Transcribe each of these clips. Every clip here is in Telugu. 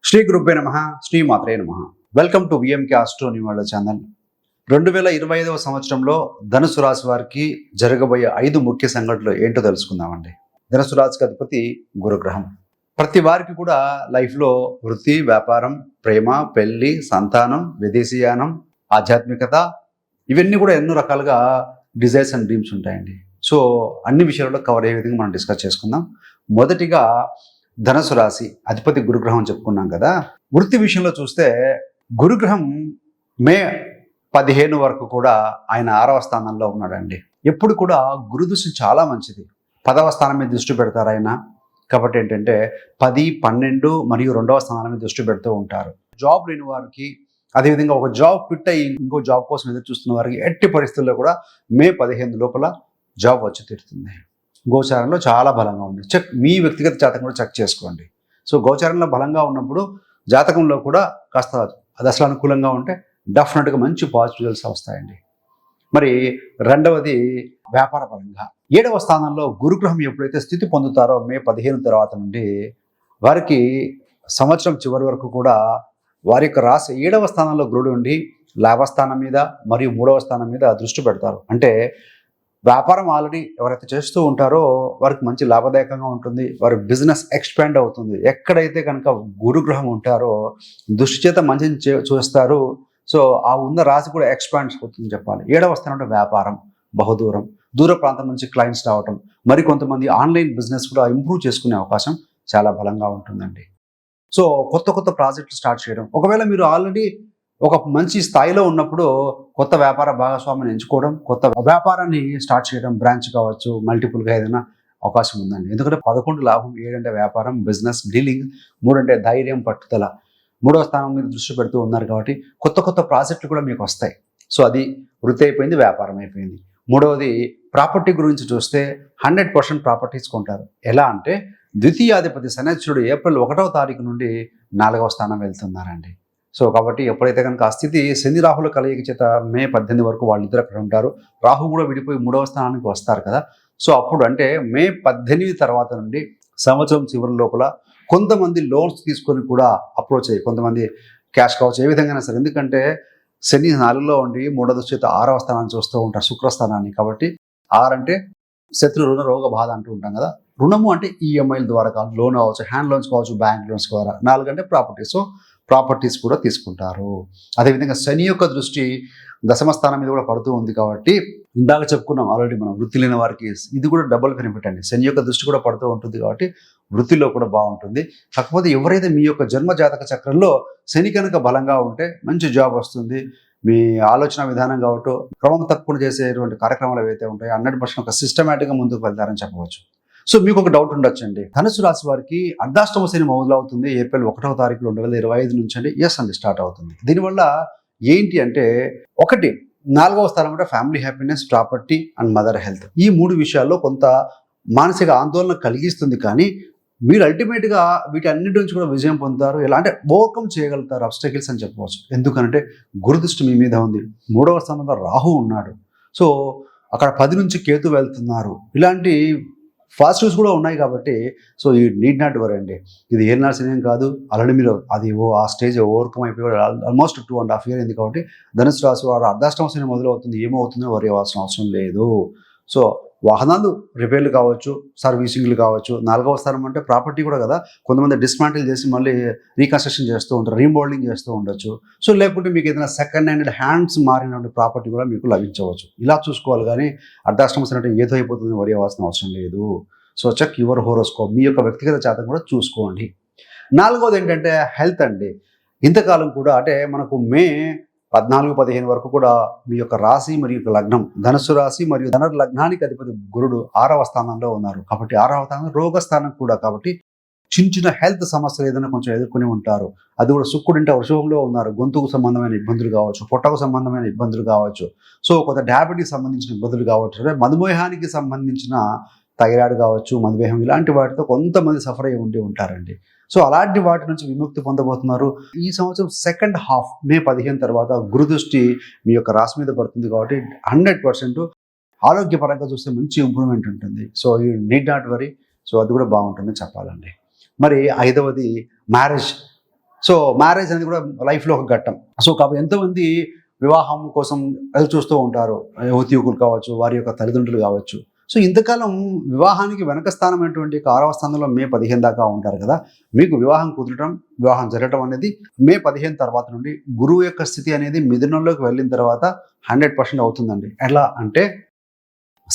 శ్రీ గురుభ్యో నమః, శ్రీ మాత్రే నమః. Welcome to VMK astro new world channel. 2025వ సంవత్సరంలో ధనుసు రాశి వారికి జరగబోయే 5 ముఖ్య సంఘటనలు ఏంటో తెలుసుకుందామండి. ధనుసు రాశికి అధిపతి గురుగ్రహం. ప్రతి వారికి కూడా లైఫ్లో వృత్తి, వ్యాపారం, ప్రేమ, పెళ్లి, సంతానం, విదేశీయానం, ఆధ్యాత్మికత ఇవన్నీ కూడా ఎన్నో రకాలుగా డిజైర్స్ అండ్ డ్రీమ్స్ ఉంటాయండి. సో అన్ని విషయాల్లో కవర్ అయ్యే విధంగా మనం డిస్కస్ చేసుకుందాం. మొదటిగా ధనుసు రాశి అధిపతి గురుగ్రహం చెప్పుకున్నాం కదా. వృత్తి విషయంలో చూస్తే గురుగ్రహం మే 15 వరకు కూడా ఆయన 6వ స్థానంలో ఉన్నాడండి. ఎప్పుడు కూడా గురుదృష్టి చాలా మంచిది. 10వ స్థానం మీద దృష్టి పెడతారు ఆయన. కాబట్టి ఏంటంటే 10, 12 మరియు 2వ స్థానం మీద దృష్టి పెడుతూ ఉంటారు. జాబ్ లేని వారికి, అదేవిధంగా ఒక జాబ్ ఫిట్ అయ్యి ఇంకో జాబ్ కోసం ఎదురు చూస్తున్న వారికి ఎట్టి పరిస్థితుల్లో కూడా మే 15 లోపల జాబ్ వచ్చి తీరుతుంది. గోచారంలో చాలా బలంగా ఉంది. మీ వ్యక్తిగత జాతకం కూడా చెక్ చేసుకోండి. సో గోచారంలో బలంగా ఉన్నప్పుడు జాతకంలో కూడా కాస్త అది అసలు అనుకూలంగా ఉంటే డెఫినెట్గా మంచి పాజిటివ్ రిజల్ట్స్ వస్తాయండి. మరి రెండవది వ్యాపార పరంగా 7వ స్థానంలో గురుగ్రహం ఎప్పుడైతే స్థితి పొందుతారో మే 15 తర్వాత నుండి వారికి సంవత్సరం చివరి వరకు కూడా వారి యొక్క రాశి 7వ స్థానంలో గురుడు ఉండి లాభస్థానం మీద మరియు 3వ స్థానం మీద దృష్టి పెడతారు. అంటే వ్యాపారం ఆల్రెడీ ఎవరైతే చేస్తూ ఉంటారో వారికి మంచి లాభదాయకంగా ఉంటుంది. వారి బిజినెస్ ఎక్స్పాండ్ అవుతుంది. ఎక్కడైతే కనుక గురుగ్రహం ఉంటారో దృష్టి చేత మంచిని చూస్తారు. సో ఆ ఉన్న రాశి కూడా ఎక్స్పాండ్ అవుతుంది చెప్పాలి. 7వ స్థానంలో వ్యాపారం, దూర ప్రాంతం నుంచి క్లయింట్స్ రావటం, మరి కొంతమంది ఆన్లైన్ బిజినెస్ కూడా ఇంప్రూవ్ చేసుకునే అవకాశం చాలా బలంగా ఉంటుందండి. సో కొత్త ప్రాజెక్టులు స్టార్ట్ చేయడం, ఒకవేళ మీరు ఆల్రెడీ ఒక మంచి స్థాయిలో ఉన్నప్పుడు కొత్త వ్యాపార భాగస్వామిని ఎంచుకోవడం, కొత్త వ్యాపారాన్ని స్టార్ట్ చేయడం, బ్రాంచ్ కావచ్చు, మల్టిపుల్గా ఏదైనా అవకాశం ఉందండి. ఎందుకంటే 11 లాభం, 7 అంటే వ్యాపారం, బిజినెస్, డీలింగ్, 3 అంటే ధైర్యం, పట్టుదల, 3వ స్థానం మీద దృష్టి పెడుతూ ఉన్నారు కాబట్టి కొత్త ప్రాజెక్టులు కూడా మీకు వస్తాయి. సో అది వృత్తి అయిపోయింది, వ్యాపారం అయిపోయింది. మూడవది ప్రాపర్టీ గురించి చూస్తే 100% ప్రాపర్టీస్ కొంటారు. ఎలా అంటే ద్వితీయాధిపతి శనైశ్వరుడు ఏప్రిల్ 1వ తారీఖు నుండి 4వ స్థానం వెళ్తున్నారండి. సో కాబట్టి ఎప్పుడైతే కనుక ఆ స్థితి శని రాహుల కలయిక చేత మే 18 వరకు వాళ్ళిద్దరు అక్కడ ఉంటారు. రాహు కూడా విడిపోయి 3వ స్థానానికి వస్తారు కదా. సో అప్పుడు అంటే మే 18 తర్వాత నుండి సంవత్సరం చివరి లోపల కొంతమంది లోన్స్ తీసుకొని కూడా అప్రోచ్ అయ్యి, కొంతమంది క్యాష్ కావచ్చు, ఏ విధంగా సరే. ఎందుకంటే శని 4లో ఉండి 3వ దృష్టి 6వ స్థానాన్ని చూస్తూ ఉంటారు, శుక్రస్థానాన్ని. కాబట్టి 6 అంటే శత్రు రుణ రోగ బాధ అంటూ ఉంటాం కదా. రుణము అంటే ఈఎంఐల ద్వారా కావచ్చు, లోన్ కావచ్చు, హ్యాండ్ లోన్స్ కావచ్చు, బ్యాంక్ లోన్స్ ద్వారా. 4 అంటే ప్రాపర్టీ. సో ప్రాపర్టీస్ కూడా తీసుకుంటారు. అదేవిధంగా శని యొక్క దృష్టి 10వ స్థానం మీద కూడా పడుతూ ఉంది కాబట్టి ఇందాక చెప్పుకున్నాం ఆల్రెడీ మనం, వృత్తి లేని వారికి ఇది కూడా డబుల్ బెనిఫిట్ అండి. శని యొక్క దృష్టి కూడా పడుతూ ఉంటుంది కాబట్టి వృత్తిలో కూడా బాగుంటుంది. కాకపోతే ఎవరైతే మీ యొక్క జన్మ జాతక చక్రంలో శని కనుక బలంగా ఉంటే మంచి జాబ్ వస్తుంది. మీ ఆలోచన విధానం కావచ్చు, క్రమం తప్పకుండా చేసేటువంటి కార్యక్రమాలు ఏవైతే ఉంటాయో 100% ఒక సిస్టమేటిక్గా ముందుకు వెళ్తారని చెప్పవచ్చు. సో మీకు ఒక డౌట్ ఉండొచ్చండి, ధనుసు రాశి వారికి అర్ధాష్టమ శని మొదలవుతుంది ఏప్రిల్ 1వ తారీఖు 2025 నుంచి అండి. ఎస్ అండి, స్టార్ట్ అవుతుంది. దీనివల్ల ఏంటి అంటే, 1 4వ స్థానం అంటే family happiness, property and mother health. ఈ 3 విషయాల్లో కొంత మానసిక ఆందోళన కలిగిస్తుంది. కానీ మీరు అల్టిమేట్గా వీటన్నిటి నుంచి కూడా విజయం పొందుతారు. ఎలా అంటే ఓవర్కమ్ చేయగలుగుతారు ఆబ్స్టకిల్స్ అని చెప్పవచ్చు. ఎందుకంటే గురుదృష్టి మీ మీద ఉంది, 3వ స్థానంలో రాహు ఉన్నాడు. సో అక్కడ 10 నుంచి కేతు వెళ్తున్నారు. ఇలాంటి పాజిటివ్స్ కూడా ఉన్నాయి కాబట్టి సో ఈ నీడ్ నాట్ వరీ అండి. ఇది ఏనాడు సినిమా కాదు, ఆల్రెడీ మీరు అది ఆ స్టేజ్ ఓవర్కమ్ అయిపోయి ఆల్మోస్ట్ 2.5 years అయింది. కాబట్టి ధనుసు రాశి వారు అర్ధాష్టమ శని మొదలవుతుంది, ఏమవుతుందో వరి అవ్వాల్సిన అవసరం లేదు. సో వాహనాలు రిపేర్లు కావచ్చు, సర్వీసింగ్లు కావచ్చు. 4వ స్థానం అంటే ప్రాపర్టీ కూడా కదా. కొంతమంది డిస్మాంటిల్ చేసి మళ్ళీ రీకన్స్ట్రక్షన్ చేస్తూ ఉంటారు, రీమోడలింగ్ చేస్తూ ఉండొచ్చు. సో లేకుంటే మీకు ఏదైనా సెకండ్ హ్యాండ్స్ మారినటువంటి ప్రాపర్టీ కూడా మీకు లభించవచ్చు. ఇలా చూసుకోవాలి. కానీ అర్ధాష్టమ శని అంటే ఏదో అయిపోతుంది వరి అవ్వాల్సిన అవసరం లేదు. సో చెక్ యువర్ హోరోస్కోప్, మీ యొక్క వ్యక్తిగత జాతకం కూడా చూసుకోండి. 4వది ఏంటంటే హెల్త్ అండి. ఇంతకాలం కూడా అంటే మనకు మే 14, 15 వరకు కూడా మీ యొక్క రాశి మరియు లగ్నం, ధనుసు రాశి మరియు ధనుర్ లగ్నానికి అధిపతి గురుడు 6వ స్థానంలో ఉన్నారు. కాబట్టి 6వ స్థానం రోగస్థానం కూడా. కాబట్టి చిన్న హెల్త్ సమస్యలు ఏదైనా కొంచెం ఎదుర్కొని ఉంటారు. అది కూడా శుక్రుడు అంటే వృషభంలో ఉన్నారు. గొంతుకు సంబంధమైన ఇబ్బందులు కావచ్చు, పొట్టకు సంబంధమైన ఇబ్బందులు కావచ్చు, సో కొంత డయాబెటీస్ సంబంధించిన ఇబ్బందులు కావచ్చు, అంటే మధుమేహానికి సంబంధించిన థైరాయిడ్ కావచ్చు, మధుమేహం, ఇలాంటి వాటితో కొంతమంది సఫర్ అయ్యి ఉంటారండి. సో అలాంటి వాటి నుంచి విముక్తి పొందబోతున్నారు. ఈ సంవత్సరం సెకండ్ హాఫ్ మే 15 తర్వాత గురుదృష్టి మీ యొక్క రాశి మీద పడుతుంది కాబట్టి 100% ఆరోగ్యపరంగా చూస్తే మంచి ఇంప్రూవ్మెంట్ ఉంటుంది. సో ఈ నీడ్ నాట్ వరీ. సో అది కూడా బాగుంటుందని చెప్పాలండి. మరి 5వది మ్యారేజ్. సో మ్యారేజ్ అనేది కూడా లైఫ్లో ఒక ఘట్టం. సో కాబట్టి ఎంతోమంది వివాహం కోసం ఎదురు చూస్తూ ఉంటారు. యువతి యువకులు కావచ్చు, వారి యొక్క తల్లిదండ్రులు కావచ్చు. సో ఇంతకాలం వివాహానికి వెనక స్థానం అయినటువంటి 6వ స్థానంలో మే 15 దాకా ఉంటారు కదా. మీకు వివాహం కుదరటం, వివాహం జరగటం అనేది మే 15 తర్వాత నుండి గురువు యొక్క స్థితి అనేది మిథునంలోకి వెళ్ళిన తర్వాత 100% అవుతుందండి. ఎలా అంటే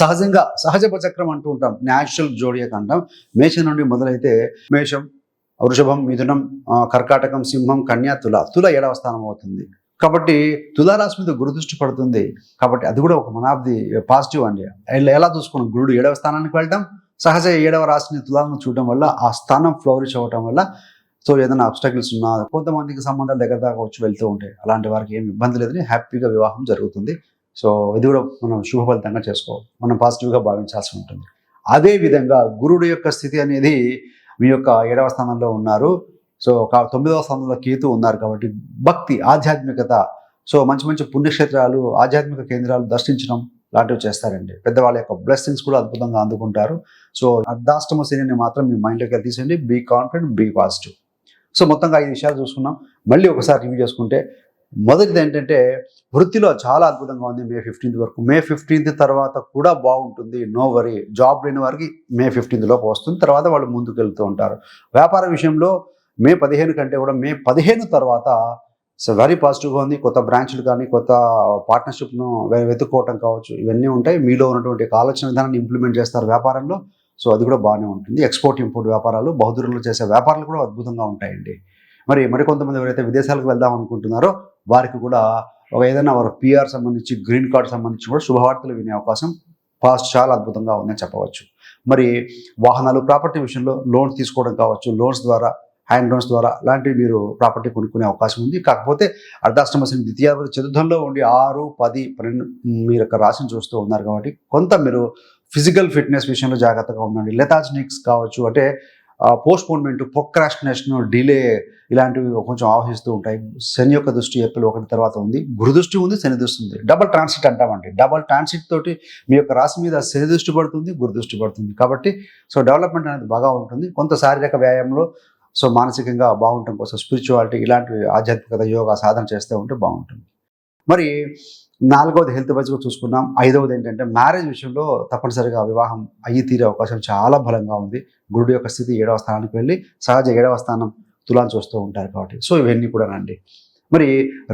సహజంగా సహజ చక్రం అంటూ ఉంటాం, న్యాచురల్ జోడియాక్ అంటాం. మేషం నుండి మొదలైతే మేషం, వృషభం, మిథునం, కర్కాటకం, సింహం, కన్య, తుల 7వ స్థానం అవుతుంది. కాబట్టి తులారాశి మీద గురు దృష్టి పడుతుంది. కాబట్టి అది కూడా ఒక వన్ ఆఫ్ ది పాజిటివ్ అండి. ఎలా చూసుకున్నాం, గురుడు 7వ స్థానానికి వెళ్ళడం, సహజ 7వ రాశిని తులాలను చూడడం వల్ల ఆ స్థానం ఫ్లోరిష్ అవ్వటం వల్ల సో ఏదైనా అబ్స్టకిల్స్ ఉన్నా, కొంతమందికి సంబంధాలు దగ్గర దాకా వచ్చి వెళ్తూ ఉంటాయి. అలాంటి వారికి ఏమి ఇబ్బంది లేదని హ్యాపీగా వివాహం జరుగుతుంది. సో ఇది కూడా మనం శుభ ఫలితంగా చేసుకోవాలి, మనం పాజిటివ్గా భావించాల్సి ఉంటుంది. అదే విధంగా గురుడు యొక్క స్థితి అనేది మీ యొక్క 7వ స్థానంలో ఉన్నారు. సో 9వ స్థానంలో కేతు ఉన్నారు. కాబట్టి భక్తి, ఆధ్యాత్మికత, సో మంచి మంచి పుణ్యక్షేత్రాలు, ఆధ్యాత్మిక కేంద్రాలు దర్శించడం లాంటివి చేస్తారండి. పెద్దవాళ్ళ యొక్క బ్లెస్సింగ్స్ కూడా అద్భుతంగా అందుకుంటారు. సో అర్ధాష్టమ శనిని మాత్రం మీ మైండ్లోకి తీసేయండి. Be confident, be positive. So మొత్తంగా 5 విషయాలు చూసుకున్నాం. మళ్ళీ ఒకసారి రివ్యూ చేసుకుంటే, మొదటిది ఏంటంటే వృత్తిలో చాలా అద్భుతంగా ఉంది మే 15 వరకు. మే 15 తర్వాత కూడా బాగుంటుంది, నో వరీ. జాబ్ లేని వారికి మే 15 లోపు వస్తుంది, తర్వాత వాళ్ళు ముందుకు వెళ్తూ ఉంటారు. వ్యాపార విషయంలో మే 15 కంటే కూడా మే 15 తర్వాత సో వెరీ పాజిటివ్గా ఉంది. కొత్త బ్రాంచ్లు కానీ, కొత్త పార్ట్నర్షిప్ను వెతుక్కోవటం కావచ్చు, ఇవన్నీ ఉంటాయి. మీలో ఉన్నటువంటి ఆలోచన విధానాన్ని ఇంప్లిమెంట్ చేస్తారు వ్యాపారంలో. సో అది కూడా బాగానే ఉంటుంది. ఎక్స్పోర్ట్ ఇంపోర్ట్ వ్యాపారాలు, బహుదూరంలో చేసే వ్యాపారాలు కూడా అద్భుతంగా ఉంటాయండి. మరికొంతమంది ఎవరైతే విదేశాలకు వెళ్దాం అనుకుంటున్నారో వారికి కూడా ఏదైనా వారు పిఆర్ సంబంధించి, గ్రీన్ కార్డ్ సంబంధించి కూడా శుభవార్తలు వినే అవకాశం చాలా అద్భుతంగా ఉందని చెప్పవచ్చు. వాహనాలు, ప్రాపర్టీ విషయంలో లోన్స్ తీసుకోవడం కావచ్చు, లోన్స్ ద్వారా, హ్యాండ్ లోన్స్ ద్వారా లాంటివి మీరు ప్రాపర్టీ కొనుక్కునే అవకాశం ఉంది. కాకపోతే అర్ధాష్టమ శని ద్వితీయాధిపతి చతుర్థంలో ఉండి 6, 10, 12 మీరు యొక్క రాశిని చూస్తూ ఉన్నారు. కాబట్టి కొంత మీరు ఫిజికల్ ఫిట్నెస్ విషయంలో జాగ్రత్తగా ఉండండి. లెథార్జినిక్స్ కావచ్చు, అంటే పోస్ట్పోన్మెంట్, ప్రొక్రాస్టినేషన్, డిలే ఇలాంటివి కొంచెం ఆవహిస్తూ ఉంటాయి. శని యొక్క దృష్టి ఏప్రిల్ 1 తర్వాత ఉంది. గురు దృష్టి ఉంది, శని దృష్టి ఉంది. డబల్ ట్రాన్సిట్ అంటామండి. డబల్ ట్రాన్సిట్ తోటి మీ యొక్క రాశి మీద శని దృష్టి పడుతుంది, గురు దృష్టి పడుతుంది. కాబట్టి సో డెవలప్మెంట్ అనేది బాగా ఉంటుంది. కొంత శారీరక వ్యాయామంలో, సో మానసికంగా బాగుండటం కోసం స్పిరిచువాలిటీ, ఇలాంటివి ఆధ్యాత్మికత, యోగా సాధన చేస్తూ ఉంటే బాగుంటుంది. 4వది హెల్త్ వైజ్గా చూసుకున్నాం. 5వది ఏంటంటే మ్యారేజ్ విషయంలో తప్పనిసరిగా వివాహం అయ్యి తీరే అవకాశం చాలా బలంగా ఉంది. గురుడు యొక్క స్థితి 7వ స్థానానికి వెళ్ళి సహజ 7వ స్థానం తులాన్ని చూస్తూ ఉంటారు. కాబట్టి సో ఇవన్నీ కూడా నండి.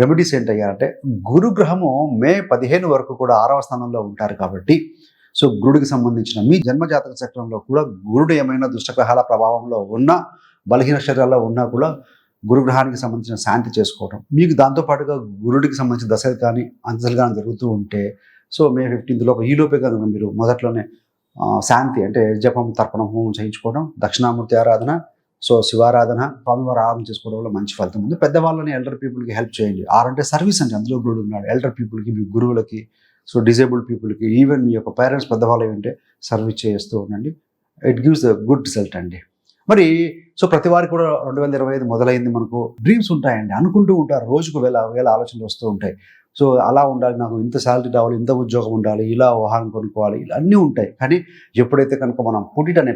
రెమెడీస్ ఏంటయ్యారంటే, గురుగ్రహము మే 15 వరకు కూడా 6వ స్థానంలో ఉంటారు. కాబట్టి సో గురుడికి సంబంధించిన మీ జన్మజాతక చక్రంలో కూడా గురుడు ఏమైనా దుష్టగ్రహాల ప్రభావంలో ఉన్నా, బలహీన శరీరాల్లో ఉన్నా కూడా గురుగ్రహానికి సంబంధించిన శాంతి చేసుకోవడం, మీకు దాంతోపాటుగా గురుడికి సంబంధించిన దశలు కానీ అంతలు కానీ జరుగుతూ ఉంటే, సో మే 15 లోపు ఈలోపే కనుక మీరు మొదట్లోనే శాంతి అంటే జపం, తర్పణం, హోమం చేయించుకోవడం, దక్షిణామూర్తి ఆరాధన, సో శివారాధన, స్వామివారి ఆరాధన చేసుకోవడం వల్ల మంచి ఫలితం ఉంది. పెద్దవాళ్ళని, ఎల్డర్ పీపుల్కి హెల్ప్ చేయండి. అంటే సర్వీస్ అండి, అందులో గురుడు ఉన్నాడు. ఎల్డర్ పీపుల్కి, మీ గురువులకి, సో డిజేబుల్డ్ పీపుల్కి, ఈవెన్ మీ యొక్క పేరెంట్స్ పెద్దవాళ్ళు ఏంటంటే సర్వీస్ చేస్తూ ఉండండి. It gives a good result అండి. సో ప్రతి వారికి కూడా 2025 మొదలైంది. మనకు డ్రీమ్స్ ఉంటాయండి, అనుకుంటూ ఉంటారు. రోజుకు వేల ఆలోచనలు వస్తూ ఉంటాయి. సో అలా ఉండాలి, నాకు ఇంత శాలరీ రావాలి, ఇంత ఉద్యోగం ఉండాలి, ఇలా వాహనం కొనుక్కోవాలి, ఇలా అన్నీ ఉంటాయి. కానీ ఎప్పుడైతే కనుక మనం పుట్టిట్ అనే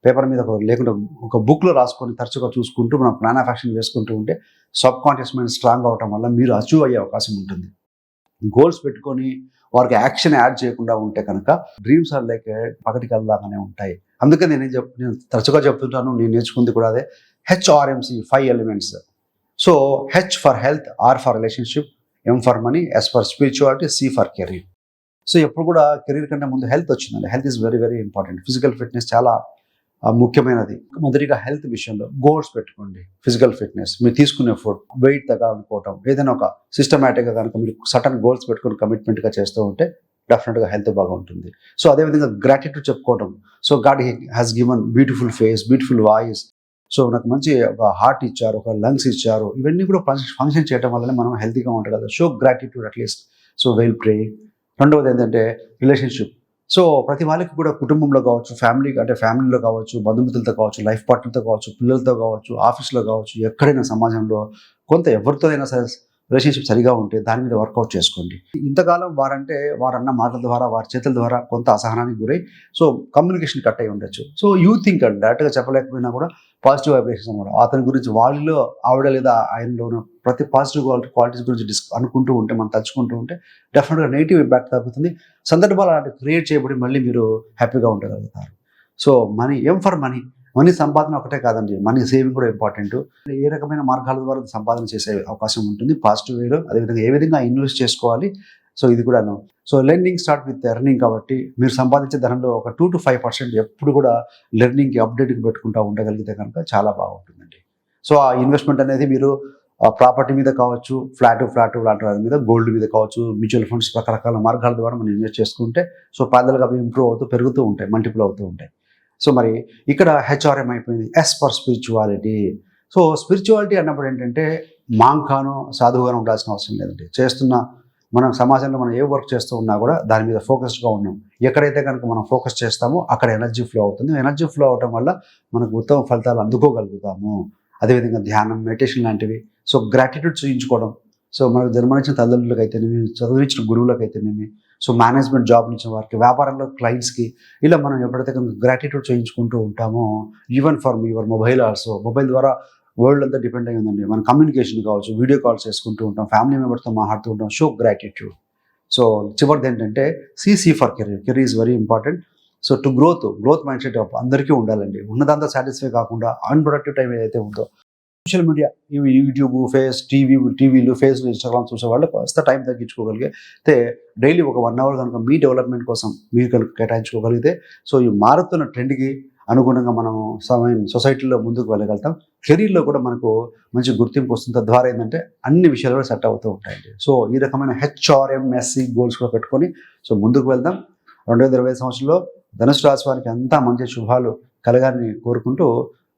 పేపర్ మీద లేకుండా ఒక బుక్లో రాసుకొని తరచుగా చూసుకుంటూ మనం ప్లాన్ ఆఫ్ యాక్షన్ వేసుకుంటూ ఉంటే సబ్ కాన్షియస్ మైండ్ స్ట్రాంగ్ అవటం వల్ల మీరు అచీవ్ అయ్యే అవకాశం ఉంటుంది. గోల్స్ పెట్టుకొని వారికి యాక్షన్ యాడ్ చేయకుండా ఉంటే కనుక డ్రీమ్స్ ఆర్ లైక్ పగటి కలలాగానే ఉంటాయి. అందుకే నేను తరచుగా చెప్తుంటాను, నేను నేర్చుకుంది కూడా అదే. HRMC 5 elements. So H for health, R for relationship, M for money, S for spirituality, C for career. So ఎప్పుడు కూడా కెరీర్ కంటే ముందు హెల్త్ వచ్చిందండి. Health is very very important. Physical fitness చాలా ముఖ్యమైనది. మొదటిగా హెల్త్ విషయంలో గోల్స్ పెట్టుకోండి. ఫిజికల్ ఫిట్నెస్, మీరు తీసుకునే ఫుడ్, వెయిట్ తగ్గాలనుకోవటం, ఏదైనా ఒక సిస్టమేటిక్గా కనుక మీరు సటన్ గోల్స్ పెట్టుకుని కమిట్మెంట్గా చేస్తూ ఉంటే డెఫినెట్గా హెల్త్ బాగుంటుంది. సో అదేవిధంగా గ్రాటిట్యూడ్ చెప్పుకోవటం. So God has given beautiful face, beautiful voice, so నాకు మంచి ఒక హార్ట్ ఇచ్చారు, ఒక లంగ్స్ ఇచ్చారు, ఇవన్నీ కూడా ఫంక్షన్ చేయడం వల్లనే మనం హెల్తీగా ఉంటాం కదా. Show gratitude at least. So well praying. రెండవది ఏంటంటే రిలేషన్షిప్. సో ప్రతి వాళ్ళకి కూడా కుటుంబంలో కావచ్చు, ఫ్యామిలీలో కావచ్చు, బంధుమిత్రులతో కావచ్చు, లైఫ్ పార్ట్నర్తో కావచ్చు, పిల్లలతో కావచ్చు, ఆఫీస్లో కావచ్చు, ఎక్కడైనా సమాజంలో కొంత ఎవరితో అయినా సరే రిలేషన్షిప్ సరిగా ఉంటే దాని మీద వర్కౌట్ చేసుకోండి. ఇంతకాలం వారన్న మాటల ద్వారా, వారి చేతుల ద్వారా కొంత అసహనానికి గురై సో కమ్యూనికేషన్ కట్ అయి ఉండొచ్చు. సో యూ థింక్ అండి, డైరెక్ట్గా చెప్పలేకపోయినా కూడా పాజిటివ్ వైబ్రేషన్స్ అనమాట. అతని గురించి వాళ్ళలో ఆవిడ లేదా ఆయనలో ఉన్న ప్రతి పాజిటివ్ క్వాలిటీస్ గురించి అనుకుంటూ ఉంటే, మనం తలుచుకుంటూ ఉంటే డెఫినెట్గా నెగిటివ్ ఇంపాక్ట్ తగ్గుతుంది. సందర్భాలు అలాంటి క్రియేట్ చేయబడి మళ్ళీ మీరు హ్యాపీగా ఉండగలుగుతారు. సో మనీ సంపాదన ఒకటే కాదండి, మనీ సేవింగ్ కూడా ఇంపార్టెంట్. ఏ రకమైన మార్గాల ద్వారా సంపాదన చేసే అవకాశం ఉంటుంది పాజిటివ్ వేలో, అదేవిధంగా ఏ విధంగా ఇన్వెస్ట్ చేసుకోవాలి. సో ఇది కూడాను. So learning start with earning కాబట్టి మీరు సంపాదించే ధనంలో ఒక 2 to 5% ఎప్పుడు కూడా లెర్నింగ్కి అప్డేట్కి పెట్టుకుంటూ ఉండగలిగితే కనుక చాలా బాగుంటుందండి. సో ఆ ఇన్వెస్ట్మెంట్ అనేది మీరు ప్రాపర్టీ మీద కావచ్చు, ఫ్లాట్ లాంటి వాటి మీద, గోల్డ్ మీద కావచ్చు, మ్యూచువల్ ఫండ్స్, రకరకాల మార్గాల ద్వారా మనం ఇన్వెస్ట్ చేసుకుంటే సో పాదలుగా అవి ఇంప్రూవ్ అవుతూ పెరుగుతూ ఉంటాయి, మల్టిపుల్ అవుతూ ఉంటాయి. సో మరి ఇక్కడ హెచ్ఆర్ఎం అయిపోయింది. S for spirituality. So spirituality అన్నప్పుడు ఏంటంటే మాంకానో సాధువుగానో ఉండాల్సిన అవసరం లేదండి. మనం సమాజంలో మనం ఏ వర్క్ చేస్తూ ఉన్నా కూడా దాని మీద ఫోకస్డ్గా ఉన్నాం. ఎక్కడైతే కనుక మనం ఫోకస్ చేస్తామో అక్కడ ఎనర్జీ ఫ్లో అవుతుంది. ఎనర్జీ ఫ్లో అవడం వల్ల మనకు ఉత్తమ ఫలితాలు అందుకోగలుగుతాము. అదేవిధంగా ధ్యానం, మెడిటేషన్ లాంటివి. So gratitude చూపించుకోవడం. సో మనకు జన్మనిచ్చిన తల్లిదండ్రులకు అయితేనేమి, చదివించిన గురువులకు అయితేనేమి, సో మేనేజ్మెంట్ జాబ్ నుంచి వారికి, వ్యాపారంలో క్లయింట్స్కి, ఇలా మనం ఎప్పుడైతే కనుక గ్రాటిట్యూడ్ చేయించుకుంటూ ఉంటామో, even for your mobile also, mobile ద్వారా వరల్డ్ అంతా డిపెండ్ అయి ఉందండి. మన కమ్యూనికేషన్ కావచ్చు, వీడియో కాల్స్ చేసుకుంటూ ఉంటాం, ఫ్యామిలీ మెంబర్స్తో మాట్లాడుతూ ఉంటాం. Show gratitude. సో చివరిది ఏంటంటే C for career is very important. So to growth mind set అందరికీ ఉండాలండి. ఉన్నదంతా సాటిస్ఫై కాకుండా అన్ప్రొడక్టివ్ టైం ఏదైతే ఉందో, సోషల్ మీడియా, ఇవి యూట్యూబ్, టీవీలు, ఫేస్బుక్, ఇన్స్టాగ్రామ్ చూసే వాళ్ళు కాస్త టైం తగ్గించుకోగలిగితే, డైలీ ఒక 1 hour కనుక మీ డెవలప్మెంట్ కోసం మీరు కనుక కేటాయించుకోగలిగితే, సో ఈ మారుతున్న ట్రెండ్కి అనుగుణంగా మనం సొసైటీలో ముందుకు వెళ్ళగలుగుతాం. కెరీర్లో కూడా మనకు మంచి గుర్తింపు వస్తుంది. తద్వారా ఏంటంటే అన్ని విషయాలు కూడా సెట్ అవుతూ ఉంటాయండి. సో ఈ రకమైన హెచ్ఆర్ఎంఎస్సి గోల్స్ కూడా పెట్టుకొని సో ముందుకు వెళ్దాం. 2025 సంవత్సరంలో ధనుసు రాశి వారికి అంతా మంచి శుభాలు కలగాలని కోరుకుంటూ,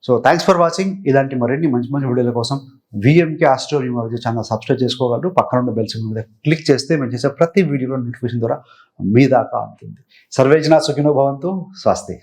సో థ్యాంక్స్ ఫర్ వాచింగ్. ఇలాంటి మరిన్ని మంచి వీడియోల కోసం VMK astro numerology channel subscribe చేసుకోగలరు. పక్కన ఉన్న బెల్ సింబల్ మీద క్లిక్ చేస్తే మేము చేసే ప్రతి వీడియోలో నోటిఫికేషన్ ద్వారా మీ దాకా అందుతుంది. సర్వేజన సుఖినో భవంతు. స్వస్తి.